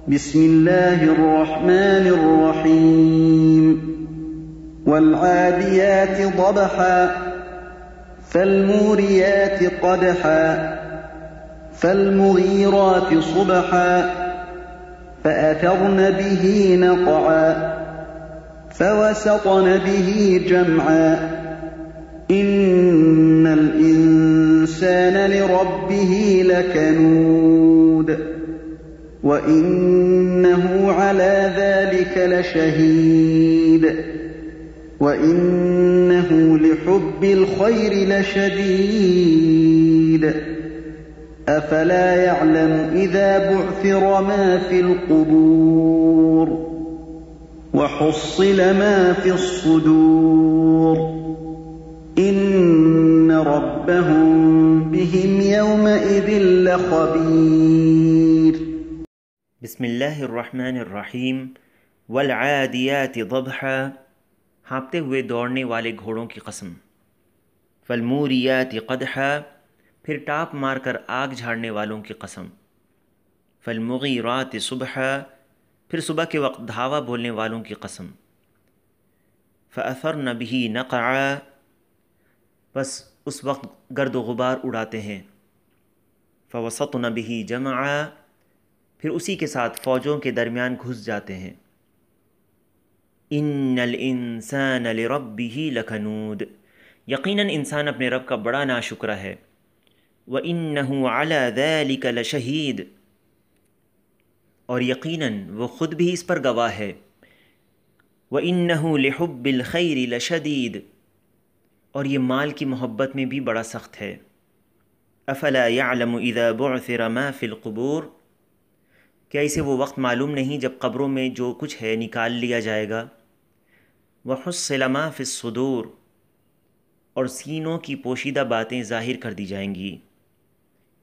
بسم الله الرحمن الرحيم والعاديات ضبحا فالموريات قدحا فالمغيرات صبحا فأثرن به نقعا فوسطن به جمعا إن الإنسان لربه لكنود وإنه على ذلك لشهيد وإنه لحب الخير لشديد أفلا يعلم إذا بعثر ما في القبور وحصل ما في الصدور إن ربهم بهم يومئذ لخبير बिस्मिल्लाहिर्रहमानिर्रहीम वल्आदियाति ज़बहा, हाँपते हुए दौड़ने वाले घोड़ों की कसम। फलमूरियाति क़दहा, फिर टाप मारकर आग झाड़ने वालों की कसम। फलमुग़ीराति सुबहा, फिर सुबह के वक्त धावा बोलने वालों की कसम। फ़अथरन बिही नक़आ, बस उस वक्त गर्द व गुबार उड़ाते हैं। फ़वसतन बिही जमआ, फिर उसी के साथ फ़ौजों के दरमियान घुस जाते हैं। इन्नल इंसान लिरब्बिही लकनूद, यकीनन इंसान अपने रब का बड़ा नाशुक्र है। व इन्नहु अला ज़ालिका लशहीद, और यकीनन वो ख़ुद भी इस पर गवाह है। व इन्नहु लिहुब्बिल खैरि लशदीद, और ये माल की मोहब्बत में भी बड़ा सख्त है। अफ़ला यअलमु इज़ा बुअसिर मा फ़िल क़ुबूर, क्या इसे वो वक्त मालूम नहीं जब कब्रों में जो कुछ है निकाल लिया जाएगा। वहुस्सिल मा फ़िस सुदूर, और सीनों की पोशीदा बातें ज़ाहिर कर दी जाएंगी।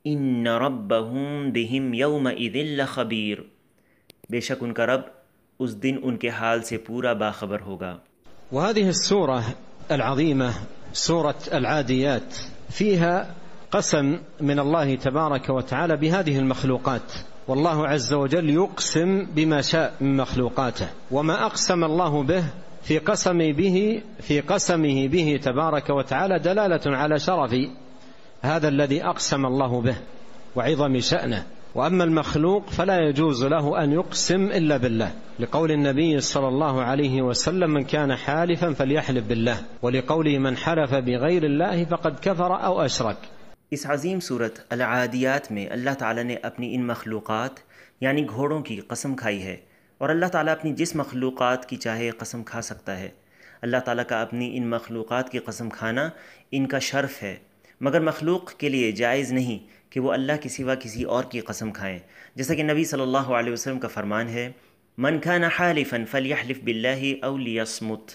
इन्न रब्बहुम बिहिम यौमइज़िन लख़बीर, बेशक उनका रब उस दिन उनके हाल से पूरा बाखबर होगा। وهذه السورة العظيمة سورة العاديات فيها قسم من الله تبارك وتعالى بهذه المخلوقات، والله عز وجل يقسم بما شاء من مخلوقاته، وما أقسم الله به في قسمه به تبارك وتعالى دلالة على شرف هذا الذي أقسم الله به وعظم شأنه. وأما المخلوق فلا يجوز له أن يقسم إلا بالله، لقول النبي صلى الله عليه وسلم من كان حالفا فليحلف بالله، ولقوله من حلف بغير الله فقد كفر أو أشرك। इस अज़ीम सूरत अल-आदियात में अल्लाह ताला ने अपनी इन मखलूक़ात यानी घोड़ों की कसम खाई है, और अल्लाह ताला अपनी जिस मखलूक़ात की चाहे कसम खा सकता है। अल्लाह ताला का अपनी इन मखलूक़ात की कसम खाना इनका शर्फ़ है, मगर मखलूक़ के लिए जायज़ नहीं कि वो अल्लाह के सिवा किसी और की कसम खाएँ। जैसा कि नबी सल्लल्लाहु अलैहि वसल्लम का फ़रमान है, मन काना हालिफ़न फ़लयहलिफ़ बिल्लाहि औ लियस्मुत,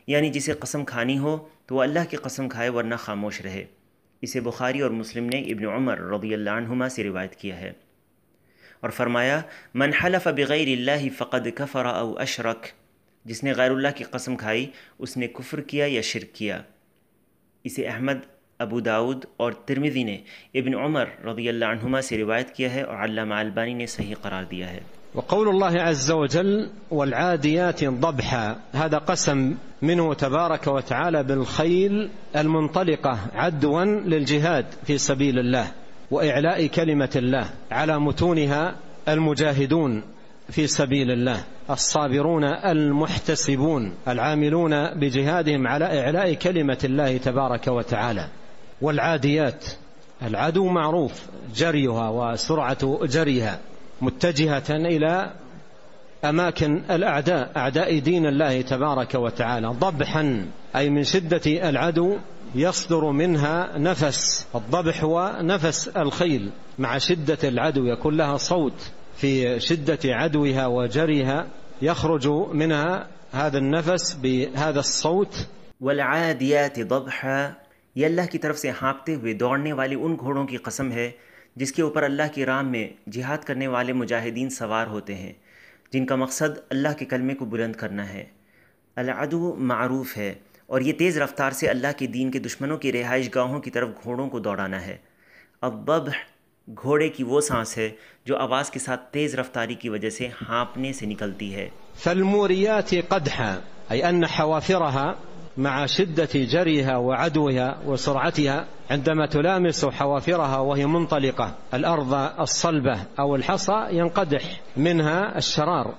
यानी जिसे कसम खानी हो तो वह अल्लाह की कसम खाए वरना खामोश रहे। इसे बुखारी और मुस्लिम ने इब्न उमर रज़ियल्लाहु अन्हुमा से रिवायत किया है। और फरमाया, मन हलफ़ बिग़ैरिल्लाहि फ़क़द कफ़र औ अशरक, जिसने गैरुल्लाह की कसम खाई उसने कुफ्र किया या शिर्क किया। इसे अहमद, अबू दाऊद और तिर्मिज़ी ने इब्न उमर रज़ियल्लाहु अन्हुमा से रिवायत किया है, और अल्लामा अलबानी ने सही करार दिया है। وقول الله عز وجل والعاديات ضبحا، هذا قسم منه تبارك وتعالى بالخيل المنطلقة عدوا للجهاد في سبيل الله وإعلاء كلمة الله، على متونها المجاهدون في سبيل الله الصابرون المحتسبون العاملون بجهادهم على إعلاء كلمة الله تبارك وتعالى. والعاديات، العدو معروف جريها وسرعة جريها، متجهة إلى أماكن الأعداء، أعداء دين الله تبارك وتعالى. ضبحا أي من شدة العدو يصدر منها نفس، الضبح هو نفس الخيل، مع شدة العدو يكون لها صوت، في شدة عدوها وجريها يخرج منها هذا النفس بهذا الصوت. वल्आदियाति ज़बहा, ये अल्लाह की तरफ से हाँपते हुए दौड़ने वाली उन घोड़ों की कसम है जिसके ऊपर अल्लाह की राह में जिहाद करने वाले मुजाहिदीन सवार होते हैं, जिनका मकसद अल्लाह के कलमे को बुलंद करना है। अल-अदु मारूफ है, और ये तेज़ रफ्तार से अल्लाह के दीन के दुश्मनों की रिहाइश गाहों की तरफ घोड़ों को दौड़ाना है। अब घोड़े की वो सांस है जो आवाज़ के साथ तेज़ रफ्तारी की वजह से हाँफने से निकलती है। فالموريات قدحا أي أن حوافرها مع شدة جريها وعدوها وسرعتها عندما تلامس حوافرها وهي منطلقة الأرض الصلبة أو الحصى ينقدح منها الشرار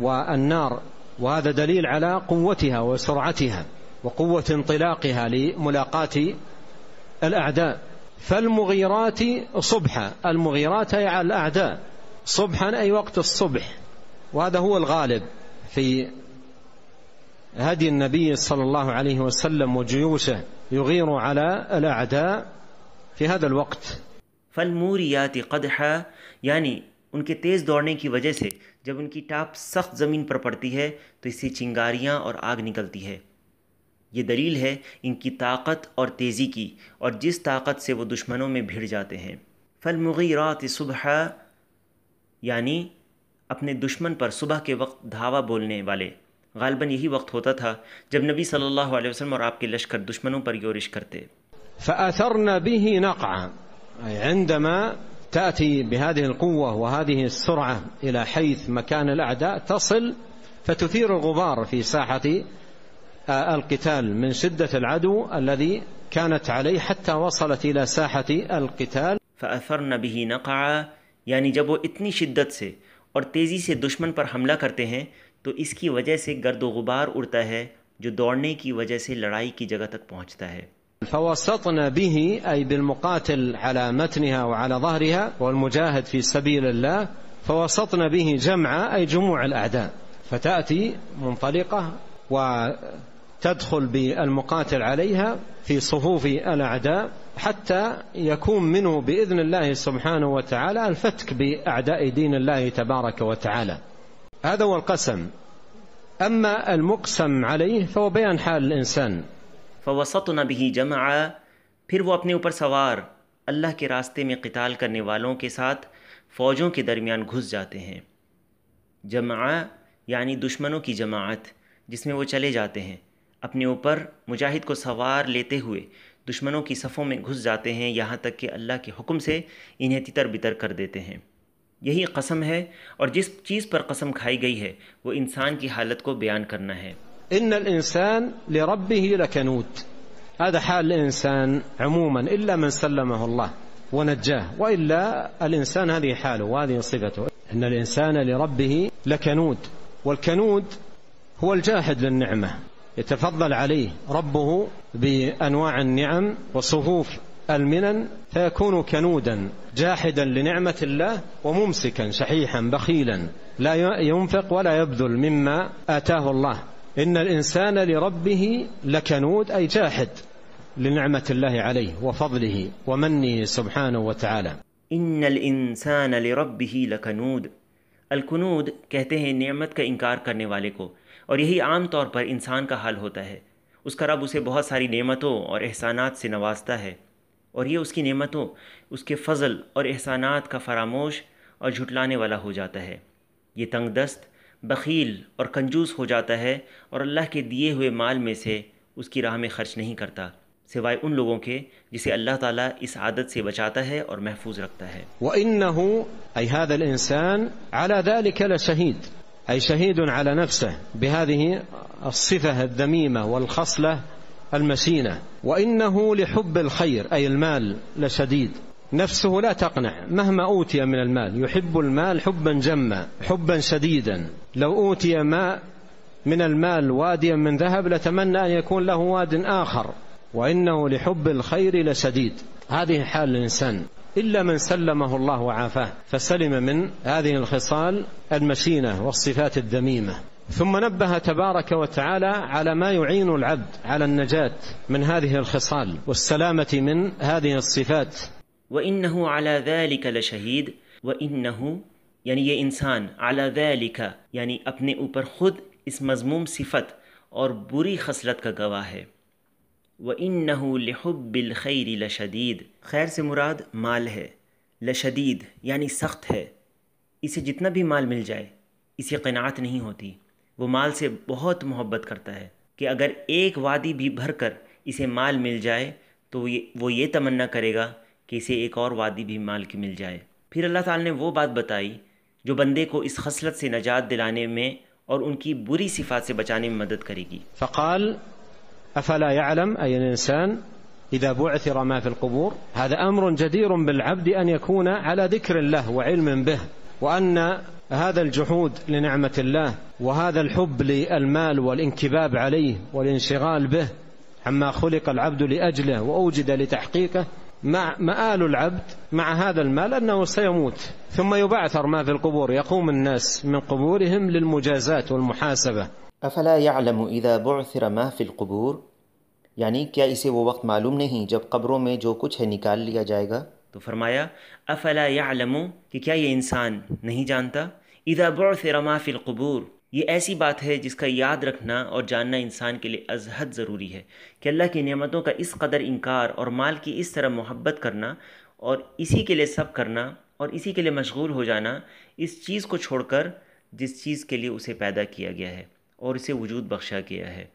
والنار، وهذا دليل على قوتها وسرعتها وقوة انطلاقها لملاقاة الأعداء. فالمغيرات صبحا، المغيرات أي على الأعداء، صبحا أي وقت الصبح، وهذا هو الغالب في هدي النبي صلى الله عليه وسلم وجيوشه، يغير على الأعداء في هذا الوقت. फलमूरियात क़दहा यानी उनके तेज़ दौड़ने की वजह से जब उनकी टाप सख्त ज़मीन पर पड़ती है तो इससे चिंगारियाँ और आग निकलती है। ये दलील है इनकी ताकत और तेज़ी की, और जिस ताकत से वो दुश्मनों में भिड़ जाते हैं। फलमुग़ीरात सुबहा यानी अपने दुश्मन पर सुबह के वक्त धावा बोलने वाले। गालिबन यही वक्त होता था जब नबी सल्लल्लाहु अलैहि वसल्लम और आपके लश्कर दुश्मनों पर योरिश करते। فأثرن به نقعا، عندما تأتي بهذه القوة وهذه السرعة إلى حيث مكان الأعداء تصل فتثير الغبار في ساحة القتال من شدة العدو الذي كانت عليه حتى وصلت إلى ساحة القتال. فأثرن به نقعا यानी जब वो इतनी शिद्दत से और तेज़ी से दुश्मन पर हमला करते हैं तो इसकी वजह से गर्द व गुबार उड़ता है जो दौड़ने की वजह से लड़ाई की जगह तक पहुंचता है। فوسطن به أي بالمقاتل على متنها وعلى ظهرها والمجاهد في سبيل الله، فوسطن به جمع أي جموع الأعداء، فتأتي منطلقة وتدخل بالمقاتل عليها في صفوف الأعداء حتى يكون منه بإذن الله سبحانه وتعالى الفتك بأعداء دين الله تبارك وتعالى. هذا هو القسم. أما المقسم عليه فهو بيان حال الإنسان. फ़वसतन बिही जमा, फिर वो अपने ऊपर सवार अल्लाह के रास्ते में क़िताल करने वालों के साथ फ़ौजों के दरमियान घुस जाते हैं। जमा यानी दुश्मनों की जमाअत जिसमें वो चले जाते हैं, अपने ऊपर मुजाहिद को सवार लेते हुए दुश्मनों की सफ़ों में घुस जाते हैं, यहाँ तक कि अल्लाह के हुक्म से इन्हें तितर बितर कर देते हैं। यही कसम है, और जिस चीज़ पर कसम खाई गई है वो इंसान की हालत को बयान करना है। إن الإنسان لربه لكنود، هذا حال الإنسان عموما إلا من سلمه الله ونجاه، وإلا الإنسان هذه حاله وهذه صفته. إن الإنسان لربه لكنود، والكنود هو الجاحد للنعمة، يتفضل عليه ربه بأنواع النعم وصفوف المنن فيكون كنودا جاحدا لنعمة الله وممسكا شحيحا بخيلا لا ينفق ولا يبذل مما آتاه الله. إن الإنسان لربه لكنود أي جاحد لنعمة الله عليه وفضله ومنه سبحانه وتعالى. إن الإنسان لربه लकनूद, अलकुनूद कहते हैं नेमत का इनकार करने वाले को, और यही आम तौर पर इंसान का हाल होता है। उसका रब उसे बहुत सारी नेमतों और एहसानात से नवाजता है, और ये उसकी नेमतों, उसके फ़ज़ल और एहसानात का फरामोश और झुटलाने वाला हो जाता है। ये तंगदस्त, बख़ील और कंजूस हो जाता है, और अल्लाह के दिए हुए माल में से उसकी राह में ख़र्च नहीं करता, सिवाय उन लोगों के जिसे अल्लाह ताला इस आदत से बचाता है और महफूज रखता है। وإنه أي هذا الإنسان على ذلك لشهيد، أي شهيد على نفسه بهذه الصفة الذميمة والخصلة المشينة. وإنه لحب الخير أي المال لشديد، نفسه لا تقنع مهما أوتي من المال، يحب المال حبا جما حبا شديدا. لو أوتي ما من المال واديا من ذهب لتمنى أن يكون له واد آخر. وإنه لحب الخير لشديد، هذه حال الإنسان إلا من سلمه الله وعافاه فسلم من هذه الخصال المشينة والصفات الذميمة. ثم نبه تبارك وتعالى على ما يعين العبد على النجاة من هذه الخصال والسلامة من هذه الصفات. وإنه على ذلك लशहीद, وإنه यानी ये इंसान अला ज़ालिका यानी अपने ऊपर ख़ुद इस मज़मूम सिफ़त और बुरी खसलत का गवाह है। वइन्नहु लिहुब्बिल खैरि लशदीद, खैर से मुराद माल है, लशदीद यानी सख्त है। इसे जितना भी माल मिल जाए इसे क़नाअत नहीं होती, वो माल से बहुत मोहब्बत करता है कि अगर एक वादी भी भर कर इसे माल मिल जाए तो वो ये तमन्ना करेगा कि इसे एक और वादी भी माल की मिल जाए। फिर अल्लाह ताला ने वो बात बताई जो बंदे को इस खसलत से नजात दिलाने में और उनकी बुरी सिफात से बचाने में मदद करेगी। फ़क़ाल अफ़ला यअलम अय इंसान इज़ा बुअथिर मा फ़िल क़ुबूर हज़ा अम्रुन जदीरुन बिल-अब्द अन यकून अला ज़िक्रिल्लाह व इल्मिन बिह व अन्न هذا الجحود لنعمة الله وهذا الحب للمال والانكباب عليه والانشغال به عما خلق العبد لأجله وأوجد لتحقيقه مآل العبد مع هذا المال أنه سيموت ثم يبعثر ما في القبور يقوم الناس من قبورهم للمجازات والمحاسبة अफला यअलमु इज़ा बुअथिर मा फ़िल क़ुबूर, यानी क्या इसे वो वक्त मालूम नहीं जब कब्रों में जो कुछ है निकाल लिया जाएगा। तो फरमाया अफला यअलमु कि क्या ये इंसान नहीं जानता, इज़ा बुअथिर मा फ़िल क़ुबूर, ये ऐसी बात है जिसका याद रखना और जानना इंसान के लिए अज़हद ज़रूरी है कि अल्लाह की नेमतों का इस कदर इनकार और माल की इस तरह मोहब्बत करना और इसी के लिए सब करना और इसी के लिए मशगूल हो जाना, इस चीज़ को छोड़कर जिस चीज़ के लिए उसे पैदा किया गया है और इसे वजूद बख्शा गया है।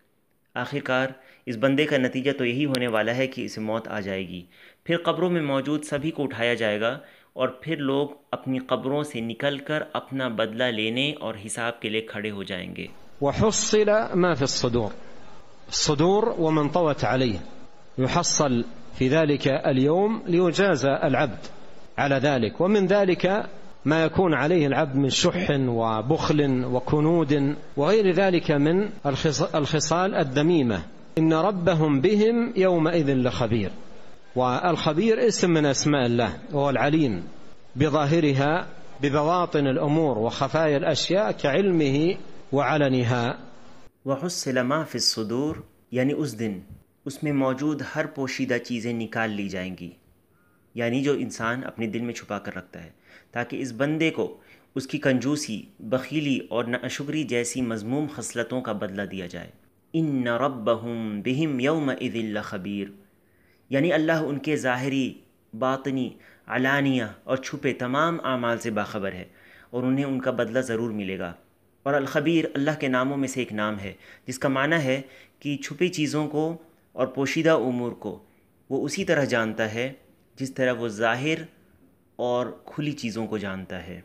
आखिरकार इस बंदे का नतीजा तो यही होने वाला है कि इसे मौत आ जाएगी, फिर कब्रों में मौजूद सभी को उठाया जाएगा और फिर लोग अपनी कब्रों से निकलकर अपना बदला लेने और हिसाब के लिए खड़े हो जाएंगे। وحصل ما في الصدور ومن طوت عليه يحصل في ذلك اليوم ليجازى العبد على ذلك، ومن ذلك ما يكون عليه العبد من شح وبخل وكنود وغير ذلك من الخصال الذميمة. إن ربهم بهم يومئذ لخبير، والخبير اسم من أسماء الله وهو العليم بظاهرها ببواطن الأمور وخفايا الأشياء كعلمه وعلنها. वहुस्सिल मा फ़िस सुदूर, यानी उस दिन उसमें मौजूद हर पोशीदा चीज़ें निकाल ली जाएंगी, यानी जो इंसान अपने दिल में छुपा कर रखता है, ताकि इस बंदे को उसकी कंजूसी, बखीली और नाशुक्री जैसी मज़मूम खसलतों का बदला दिया जाए। इन्न रब्बहुम बिहिम यौमइज़िन लख़बीर, यानी अल्लाह उनके ज़ाहिरी, बातनी, अलानिया और छुपे तमाम आमाल से बाखबर है और उन्हें उनका बदला ज़रूर मिलेगा। और अल-ख़बीर अल्लाह के नामों में से एक नाम है जिसका माना है कि छुपी चीज़ों को और पोशीदा उमूर को वो उसी तरह जानता है जिस तरह वो ज़ाहिर और खुली चीज़ों को जानता है।